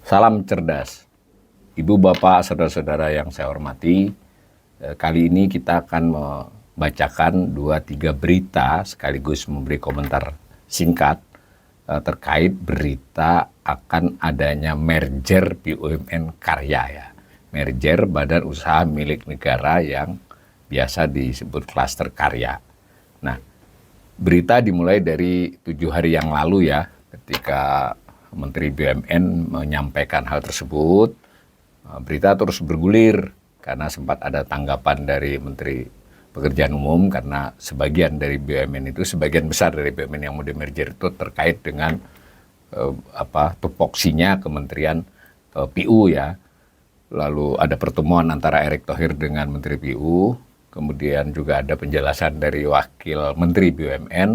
Salam cerdas, Ibu, Bapak, Saudara-saudara yang saya hormati. Kali ini kita akan membacakan 2-3 berita sekaligus memberi komentar singkat terkait berita akan adanya merger BUMN Karya ya. Merger badan usaha milik negara yang biasa disebut klaster karya. Nah, berita dimulai dari 7 hari yang lalu ya, ketika Menteri BUMN menyampaikan hal tersebut. Berita terus bergulir karena sempat ada tanggapan dari Menteri Pekerjaan Umum karena sebagian dari BUMN itu, sebagian besar dari BUMN yang mau di-merger itu terkait dengan tupoksinya Kementerian PU ya. Lalu ada pertemuan antara Erick Thohir dengan Menteri PU, kemudian juga ada penjelasan dari Wakil Menteri BUMN,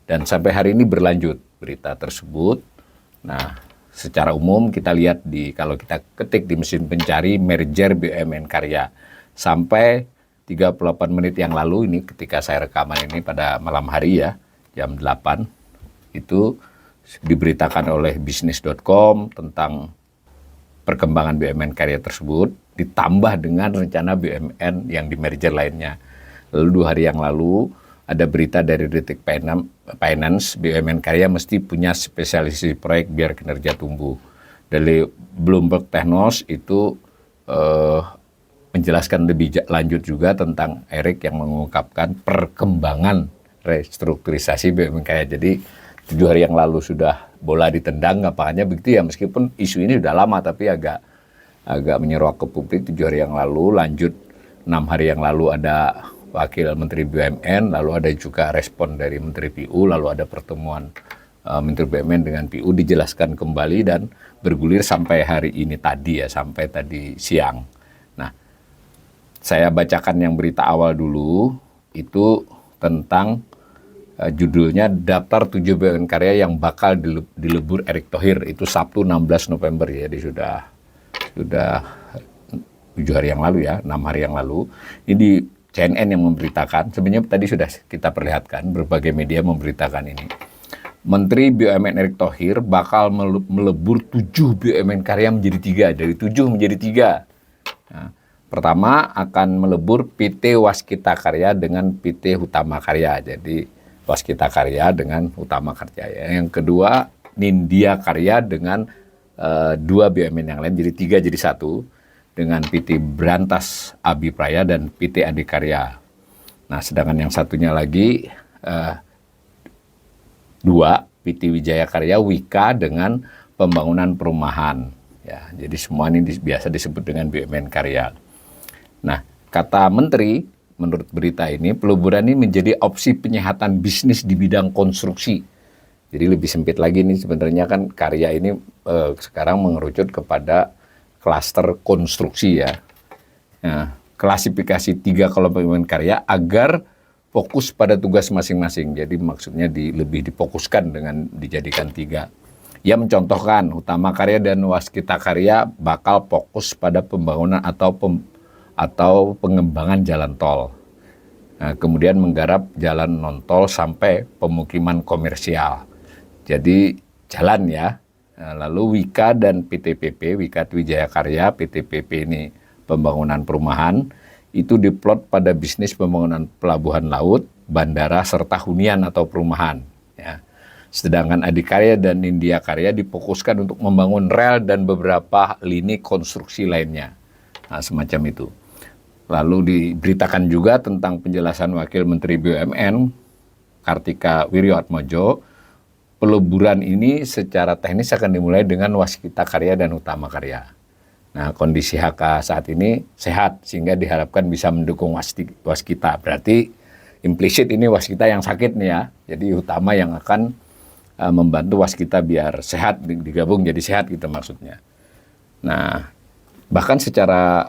dan sampai hari ini berlanjut berita tersebut. Nah, secara umum kita lihat kalau kita ketik di mesin pencari merger BUMN Karya, sampai 38 menit yang lalu ini ketika saya rekaman ini pada malam hari ya, jam 8, itu diberitakan oleh bisnis.com tentang perkembangan BUMN Karya tersebut, ditambah dengan rencana BUMN yang di merger lainnya. Lalu 2 hari yang lalu ada berita dari Detik Finance, BUMN Karya mesti punya spesialisasi proyek biar kinerja tumbuh. Dari Bloomberg Technos itu menjelaskan lebih lanjut juga tentang Erick yang mengungkapkan perkembangan restrukturisasi BUMN Karya. Jadi 7 hari yang lalu sudah bola ditendang, apakahnya begitu ya, meskipun isu ini sudah lama tapi agak menyeruak ke publik 7 hari yang lalu. Lanjut 6 hari yang lalu ada Wakil Menteri BUMN, lalu ada juga respon dari Menteri PU, lalu ada pertemuan Menteri BUMN dengan PU, dijelaskan kembali dan bergulir sampai hari ini tadi ya, sampai tadi siang. Nah, saya bacakan yang berita awal dulu, itu tentang judulnya Daftar 7 BUMN Karya yang bakal dilebur Erick Thohir, itu Sabtu 16 November ya, jadi sudah 7 hari yang lalu ya, 6 hari yang lalu. Ini CNN yang memberitakan, sebenarnya tadi sudah kita perlihatkan, berbagai media memberitakan ini. Menteri BUMN Erick Thohir bakal melebur 7 BUMN Karya menjadi 3, dari 7 menjadi 3. Nah, pertama akan melebur PT Waskita Karya dengan PT Hutama Karya, jadi Waskita Karya dengan Hutama Karya. Yang kedua Nindya Karya dengan 2 BUMN yang lain, jadi 3 jadi 1. Dengan PT Brantas Abipraya dan PT Adikarya. Nah, sedangkan yang satunya lagi 2 PT Wijaya Karya Wika dengan pembangunan perumahan. Ya, jadi semua ini biasa disebut dengan BUMN Karya. Nah, kata Menteri, menurut berita ini, peleburan ini menjadi opsi penyehatan bisnis di bidang konstruksi. Jadi lebih sempit lagi nih, sebenarnya kan Karya ini sekarang mengerucut kepada klaster konstruksi ya. Nah, klasifikasi 3 kelompok BUMN Karya agar fokus pada tugas masing-masing. Jadi maksudnya lebih difokuskan dengan dijadikan 3. Ia mencontohkan Hutama Karya dan Waskita Karya bakal fokus pada pembangunan atau pengembangan jalan tol. Nah, kemudian menggarap jalan non-tol sampai pemukiman komersial. Jadi jalan ya. Nah, lalu Wika dan PTPP, Wika Wijaya Karya, PTPP ini pembangunan perumahan, itu diplot pada bisnis pembangunan pelabuhan laut, bandara, serta hunian atau perumahan. Ya. Sedangkan Adikarya dan Nindya Karya difokuskan untuk membangun rel dan beberapa lini konstruksi lainnya. Nah, semacam itu. Lalu diberitakan juga tentang penjelasan Wakil Menteri BUMN, Kartika Wirjoatmojo. Peleburan ini secara teknis akan dimulai dengan Waskita Karya dan Hutama Karya. Nah, kondisi HK saat ini sehat sehingga diharapkan bisa mendukung Waskita. Berarti implisit ini Waskita yang sakit nih ya. Jadi Hutama yang akan membantu Waskita biar sehat, digabung jadi sehat gitu maksudnya. Nah, bahkan secara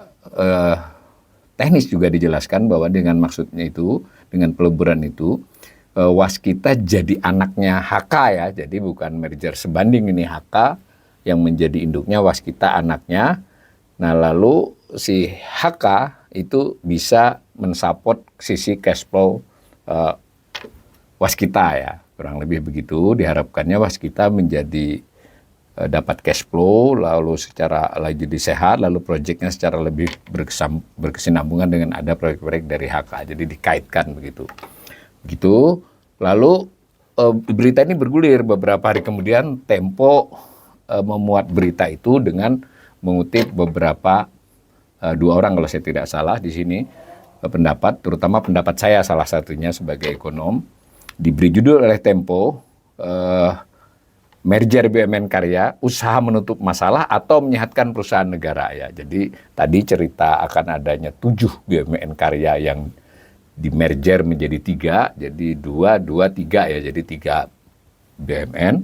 teknis juga dijelaskan bahwa dengan maksudnya itu, dengan peleburan itu, Waskita jadi anaknya HK ya, jadi bukan merger sebanding, ini HK yang menjadi induknya, Waskita anaknya. Nah, lalu si HK itu bisa mensupport sisi cash flow waskita ya, kurang lebih begitu. Diharapkannya waskita menjadi dapat cash flow, lalu secara lagi jadi sehat, lalu proyeknya secara lebih berkesinambungan dengan ada proyek-proyek dari HK, jadi dikaitkan begitu. Lalu berita ini bergulir beberapa hari kemudian. Tempo memuat berita itu dengan mengutip beberapa dua orang kalau saya tidak salah di sini pendapat, terutama pendapat saya salah satunya sebagai ekonom, diberi judul oleh Tempo, merger BUMN Karya, usaha menutup masalah atau menyehatkan perusahaan negara ya. Jadi tadi cerita akan adanya 7 BUMN Karya yang di merger menjadi 3, jadi 2, 3 ya, jadi 3 BUMN.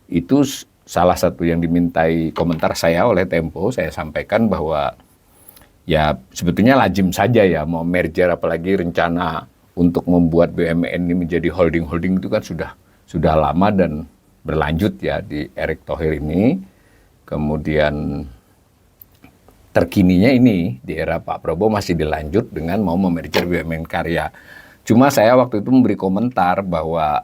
Itu salah satu yang dimintai komentar saya oleh Tempo. Saya sampaikan bahwa ya sebetulnya lazim saja ya mau merger, apalagi rencana untuk membuat BUMN ini menjadi holding-holding itu kan sudah lama dan berlanjut ya di Erick Thohir ini. Kemudian terkininya ini di era Pak Prabowo masih dilanjut dengan mau memerger BUMN Karya. Cuma saya waktu itu memberi komentar bahwa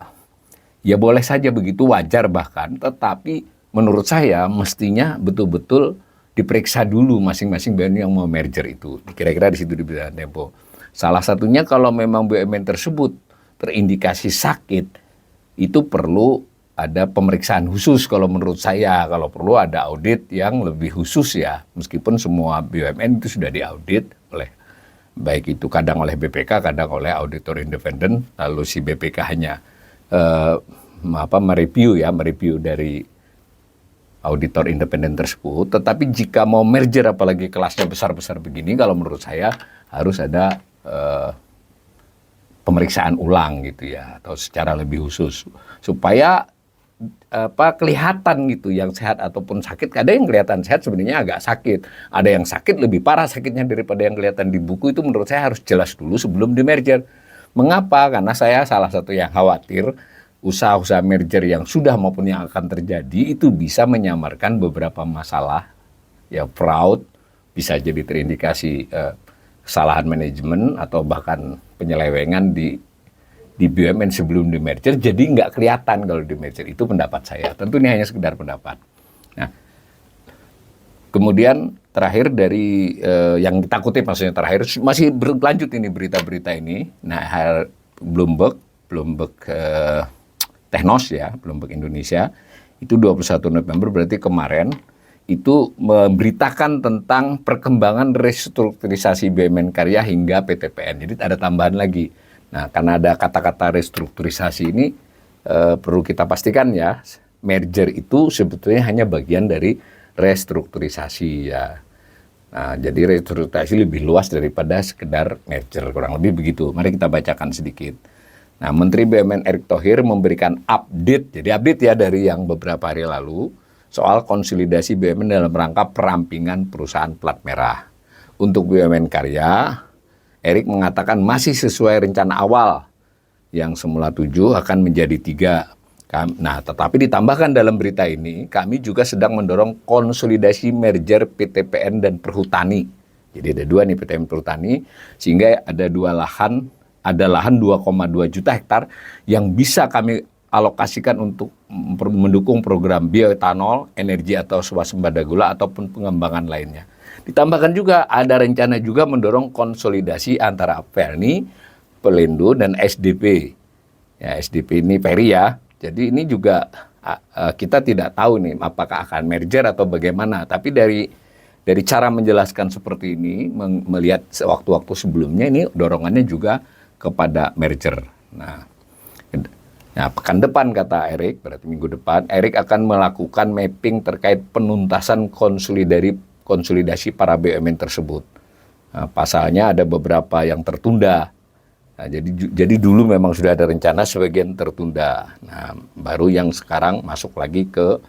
ya boleh saja begitu, wajar bahkan, tetapi menurut saya mestinya betul-betul diperiksa dulu masing-masing BUMN yang mau merger itu. Kira-kira di situ di berita Tempo. Salah satunya kalau memang BUMN tersebut terindikasi sakit, itu perlu ada pemeriksaan khusus kalau menurut saya. Kalau perlu ada audit yang lebih khusus ya. Meskipun semua BUMN itu sudah diaudit oleh, baik itu kadang oleh BPK, kadang oleh auditor independen. Lalu si BPK hanya mereview dari auditor independen tersebut. Tetapi jika mau merger, apalagi kelasnya besar-besar begini, kalau menurut saya harus ada pemeriksaan ulang gitu ya, atau secara lebih khusus supaya kelihatan gitu yang sehat ataupun sakit. Ada yang kelihatan sehat sebenarnya agak sakit, ada yang sakit lebih parah sakitnya daripada yang kelihatan di buku. Itu menurut saya harus jelas dulu sebelum di merger. Mengapa? Karena saya salah satu yang khawatir usaha-usaha merger yang sudah maupun yang akan terjadi itu bisa menyamarkan beberapa masalah ya, fraud, bisa jadi terindikasi kesalahan manajemen atau bahkan penyelewengan di BUMN sebelum di merger, jadi nggak kelihatan kalau di merger. Itu pendapat saya. Tentu ini hanya sekedar pendapat. Nah, kemudian terakhir dari yang kita kutip, maksudnya terakhir masih berlanjut ini berita-berita ini. Nah, Bloomberg Technos ya, Bloomberg Indonesia itu 21 November berarti kemarin itu memberitakan tentang perkembangan restrukturisasi BUMN Karya hingga PTPN. Jadi ada tambahan lagi. Nah, karena ada kata-kata restrukturisasi ini perlu kita pastikan ya, merger itu sebetulnya hanya bagian dari restrukturisasi ya. Nah, jadi restrukturisasi lebih luas daripada sekedar merger, kurang lebih begitu. Mari kita bacakan sedikit. Nah, Menteri BUMN Erick Thohir memberikan update, jadi update ya dari yang beberapa hari lalu, soal konsolidasi BUMN dalam rangka perampingan perusahaan plat merah. Untuk BUMN Karya, Erick mengatakan masih sesuai rencana awal yang semula 7 akan menjadi 3. Nah, tetapi ditambahkan dalam berita ini, kami juga sedang mendorong konsolidasi merger PTPN dan Perhutani. Jadi ada 2 nih, PTPN Perhutani, sehingga ada lahan 2,2 juta hektar yang bisa kami alokasikan untuk mendukung program bioetanol, energi atau swasembada gula ataupun pengembangan lainnya. Ditambahkan juga ada rencana juga mendorong konsolidasi antara Perni, Pelindo, dan SDP. Ya, SDP ini Peri ya. Jadi ini juga kita tidak tahu nih apakah akan merger atau bagaimana. Tapi dari cara menjelaskan seperti ini, melihat waktu-waktu sebelumnya, ini dorongannya juga kepada merger. Nah, pekan depan kata Erick, berarti minggu depan, Erick akan melakukan mapping terkait penuntasan konsolidasi para BUMN tersebut. Nah, pasalnya ada beberapa yang tertunda. Nah, jadi dulu memang sudah ada rencana sebagian tertunda. Nah, baru yang sekarang masuk lagi ke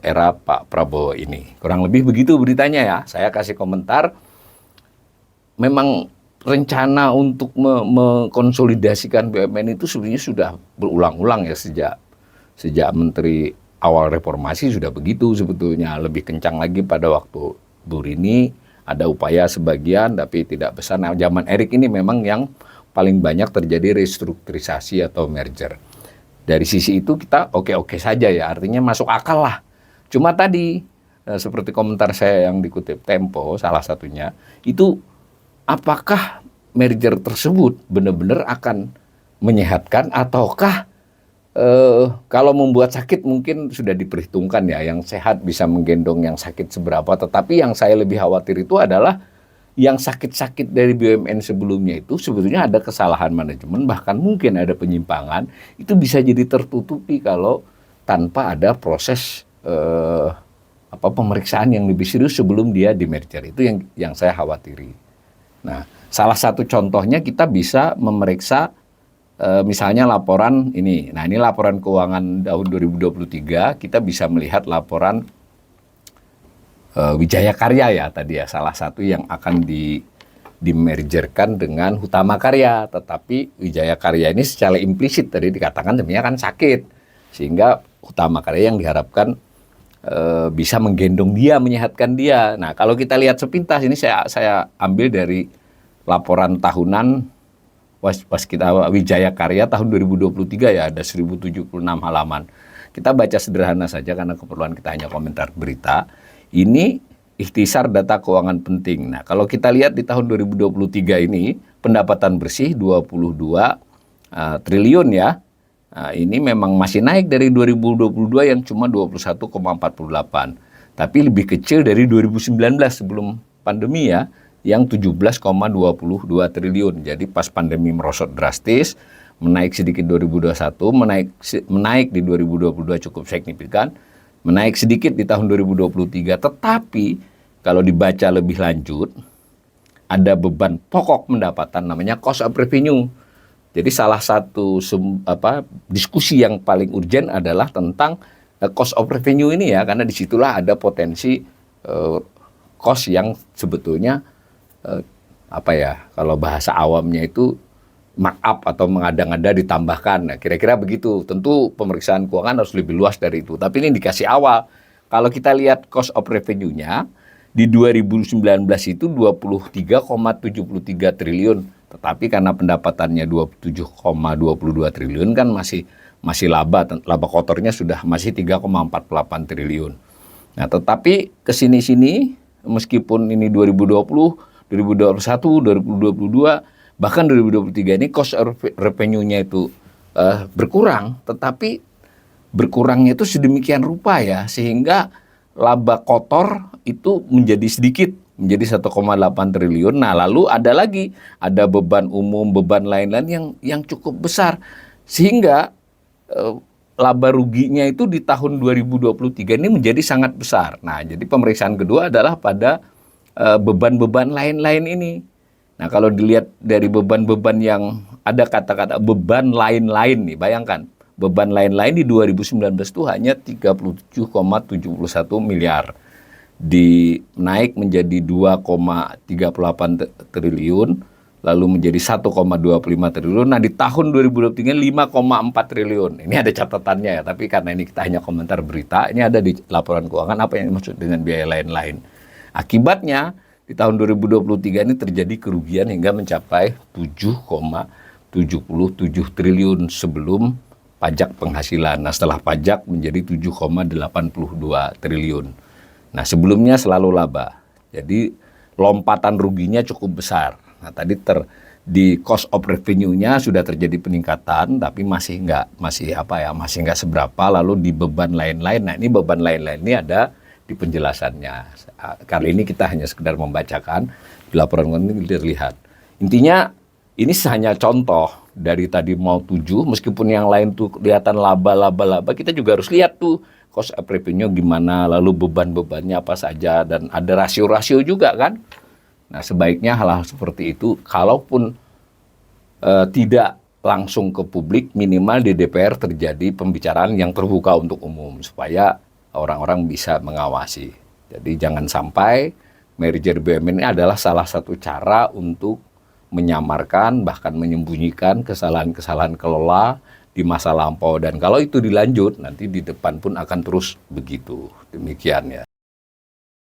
era Pak Prabowo ini. Kurang lebih begitu beritanya ya. Saya kasih komentar. Memang rencana untuk mengkonsolidasikan BUMN itu sebenarnya sudah berulang-ulang ya sejak Menteri awal reformasi sudah begitu sebetulnya. Lebih kencang lagi pada waktu Bu Rini, ada upaya sebagian tapi tidak besar. Nah, zaman Erick ini memang yang paling banyak terjadi restrukturisasi atau merger. Dari sisi itu kita oke-oke saja ya, artinya masuk akal lah. Cuma tadi, seperti komentar saya yang dikutip Tempo, salah satunya, itu apakah merger tersebut benar-benar akan menyehatkan ataukah kalau membuat sakit mungkin sudah diperhitungkan ya, yang sehat bisa menggendong yang sakit seberapa, tetapi yang saya lebih khawatir itu adalah yang sakit-sakit dari BUMN sebelumnya itu sebetulnya ada kesalahan manajemen, bahkan mungkin ada penyimpangan, itu bisa jadi tertutupi kalau tanpa ada proses pemeriksaan yang lebih serius sebelum dia di merger. Itu yang saya khawatiri. Nah, salah satu contohnya kita bisa memeriksa misalnya laporan ini. Nah, ini laporan keuangan tahun 2023, kita bisa melihat laporan Wijaya Karya ya tadi ya, salah satu yang akan dimergerkan dengan Hutama Karya. Tetapi Wijaya Karya ini secara implisit tadi dikatakan deminya kan sakit, sehingga Hutama Karya yang diharapkan bisa menggendong dia, menyehatkan dia. Nah, kalau kita lihat sepintas ini saya ambil dari laporan tahunan Waskita Wijaya Karya tahun 2023 ya, ada 1076 halaman. Kita baca sederhana saja karena keperluan kita hanya komentar berita. Ini ikhtisar data keuangan penting. Nah, kalau kita lihat di tahun 2023 ini pendapatan bersih 22 triliun ya. Nah, ini memang masih naik dari 2022 yang cuma 21,48. Tapi lebih kecil dari 2019 sebelum pandemi ya, yang 17,22 triliun. Jadi pas pandemi merosot drastis, menaik sedikit 2021, menaik di 2022 cukup signifikan, menaik sedikit di tahun 2023. Tetapi kalau dibaca lebih lanjut, ada beban pokok pendapatan namanya cost of revenue. Jadi salah satu diskusi yang paling urgent adalah tentang cost of revenue ini ya, karena disitulah ada potensi cost yang sebetulnya kalau bahasa awamnya itu markup atau mengada-ngada ditambahkan. Nah, kira-kira begitu. Tentu pemeriksaan keuangan harus lebih luas dari itu. Tapi ini indikasi awal. Kalau kita lihat cost of revenue-nya di 2019 itu 23,73 triliun. Tetapi karena pendapatannya 27,22 triliun kan masih laba kotornya sudah masih 3,48 triliun. Nah, tetapi kesini-sini meskipun ini 2020, 2021, 2022, bahkan 2023 ini cost revenue-nya itu berkurang, tetapi berkurangnya itu sedemikian rupa ya, sehingga laba kotor itu menjadi sedikit, menjadi 1,8 triliun. Nah, lalu ada beban umum, beban lain-lain yang cukup besar, sehingga laba ruginya itu di tahun 2023 ini menjadi sangat besar. Nah, jadi pemeriksaan kedua adalah pada beban-beban lain-lain ini. Nah, kalau dilihat dari beban-beban yang ada kata-kata beban lain-lain nih, bayangkan beban lain-lain di 2019 itu hanya 37,71 miliar. Naik menjadi 2,38 triliun, lalu menjadi 1,25 triliun. Nah, di tahun 2023 5,4 triliun. Ini ada catatannya ya, tapi karena ini kita hanya komentar berita, ini ada di laporan keuangan apa yang dimaksud dengan biaya lain-lain. Akibatnya di tahun 2023 ini terjadi kerugian hingga mencapai 7,77 triliun sebelum pajak penghasilan. Nah, setelah pajak menjadi 7,82 triliun. Nah, sebelumnya selalu laba. Jadi lompatan ruginya cukup besar. Nah, tadi di cost of revenue-nya sudah terjadi peningkatan, tapi masih nggak seberapa. Lalu di beban lain-lain. Nah, ini beban lain-lain ini ada di penjelasannya. Kali ini kita hanya sekedar membacakan, di laporan ini terlihat. Intinya ini hanya contoh dari tadi mau 7, meskipun yang lain tuh kelihatan laba, kita juga harus lihat tuh cost of revenue gimana, lalu beban-bebannya apa saja, dan ada rasio-rasio juga kan. Nah, sebaiknya hal-hal seperti itu, kalaupun tidak langsung ke publik, minimal di DPR terjadi pembicaraan yang terbuka untuk umum, supaya orang-orang bisa mengawasi. Jadi jangan sampai merger BUMN ini adalah salah satu cara untuk menyamarkan, bahkan menyembunyikan kesalahan-kesalahan kelola di masa lampau. Dan kalau itu dilanjut, nanti di depan pun akan terus begitu. Demikian ya.